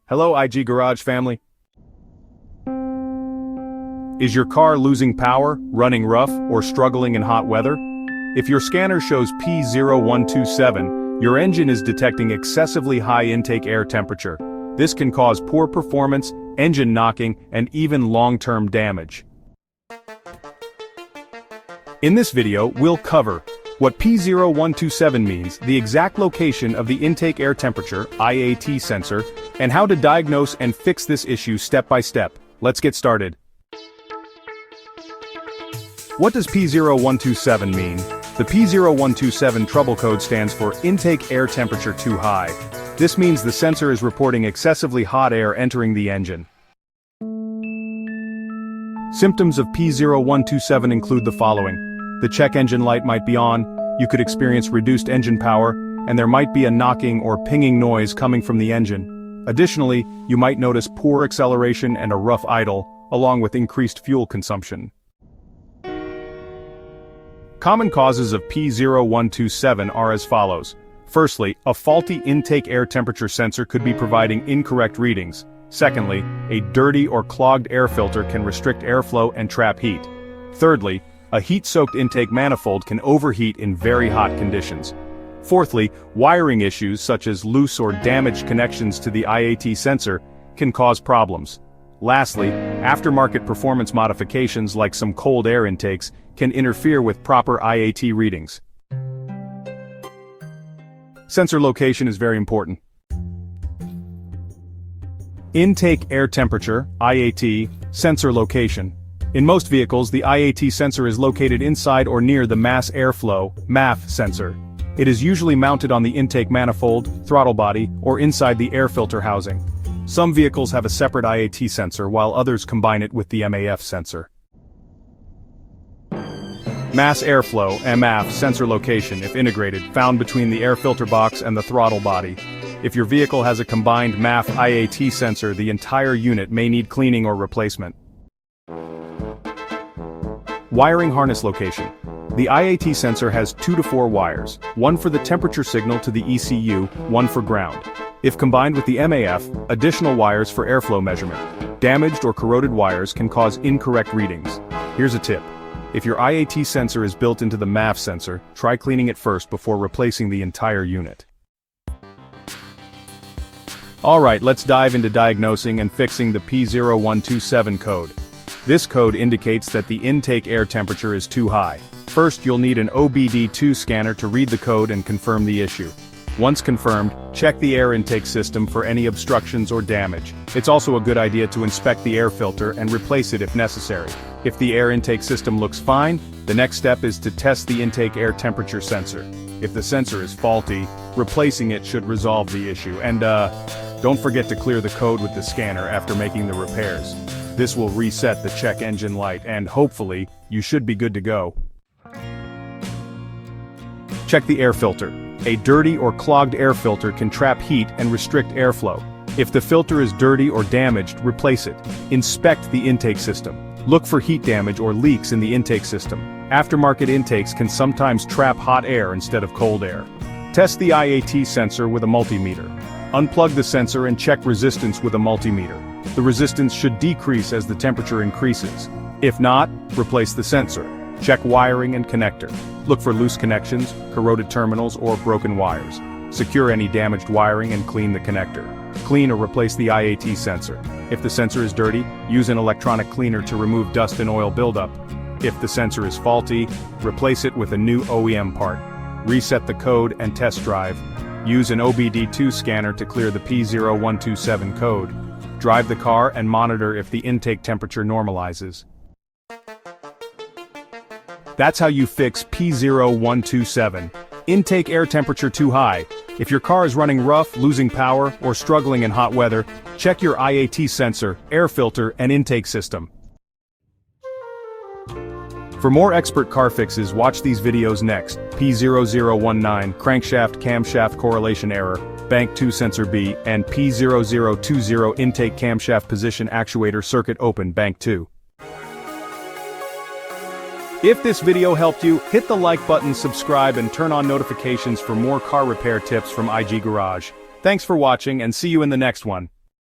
Hello IG Garage family. Is your car losing power, running rough, or struggling in hot weather? If your scanner shows P0127, your engine is detecting excessively high intake air temperature. This can cause poor performance, engine knocking, and even long-term damage. In this video, we'll cover what P0127 means, the exact location of the intake air temperature (IAT) sensor, and how to diagnose and fix this issue step by step. Let's get started. What does P0127 mean? The P0127 trouble code stands for intake air temperature too high. This means the sensor is reporting excessively hot air entering the engine. Symptoms of P0127 include the following. The check engine light might be on, you could experience reduced engine power, and there might be a knocking or pinging noise coming from the engine. Additionally, you might notice poor acceleration and a rough idle, along with increased fuel consumption. Common causes of P0127 are as follows. Firstly, a faulty intake air temperature sensor could be providing incorrect readings. Secondly, a dirty or clogged air filter can restrict airflow and trap heat. Thirdly, a heat-soaked intake manifold can overheat in very hot conditions. Fourthly, wiring issues such as loose or damaged connections to the IAT sensor can cause problems. Lastly, aftermarket performance modifications like some cold air intakes can interfere with proper IAT readings. Sensor location is very important. Intake air temperature, IAT, sensor location. In most vehicles, the IAT sensor is located inside or near the mass airflow, MAF sensor. It is usually mounted on the intake manifold, throttle body, or inside the air filter housing. Some vehicles have a separate IAT sensor while others combine it with the MAF sensor. Mass airflow, MAF, sensor location, if integrated, found between the air filter box and the throttle body. If your vehicle has a combined MAF IAT sensor, the entire unit may need cleaning or replacement. Wiring harness location. The IAT sensor has 2 to 4 wires, one for the temperature signal to the ECU, one for ground. If combined with the MAF, additional wires for airflow measurement. Damaged or corroded wires can cause incorrect readings. Here's a tip. If your IAT sensor is built into the MAF sensor, try cleaning it first before replacing the entire unit. Alright, let's dive into diagnosing and fixing the P0127 code. This code indicates that the intake air temperature is too high. First, you'll need an OBD-II scanner to read the code and confirm the issue. Once confirmed, check the air intake system for any obstructions or damage. It's also a good idea to inspect the air filter and replace it if necessary. If the air intake system looks fine, the next step is to test the intake air temperature sensor. If the sensor is faulty, replacing it should resolve the issue. And don't forget to clear the code with the scanner after making the repairs. This will reset the check engine light and hopefully, you should be good to go. Check the air filter. A dirty or clogged air filter can trap heat and restrict airflow. If the filter is dirty or damaged, replace it. Inspect the intake system. Look for heat damage or leaks in the intake system. Aftermarket intakes can sometimes trap hot air instead of cold air. Test the IAT sensor with a multimeter. Unplug the sensor and check resistance with a multimeter. The resistance should decrease as the temperature increases. If not, replace the sensor. Check wiring and connector. Look for loose connections, corroded terminals, or broken wires. Secure any damaged wiring and clean the connector. Clean or replace the IAT sensor. If the sensor is dirty, use an electronic cleaner to remove dust and oil buildup. If the sensor is faulty, replace it with a new OEM part. Reset the code and test drive. Use an OBD-II scanner to clear the P0127 code. Drive the car and monitor if the intake temperature normalizes. That's how you fix P0127. Intake air temperature too high. If your car is running rough, losing power, or struggling in hot weather, check your IAT sensor, air filter, and intake system. For more expert car fixes, watch these videos next. P0019, crankshaft camshaft correlation error, bank 2 sensor B, and P0020 intake camshaft position actuator circuit open, bank 2. If this video helped you, hit the like button, subscribe, and turn on notifications for more car repair tips from IG Garage. Thanks for watching and see you in the next one.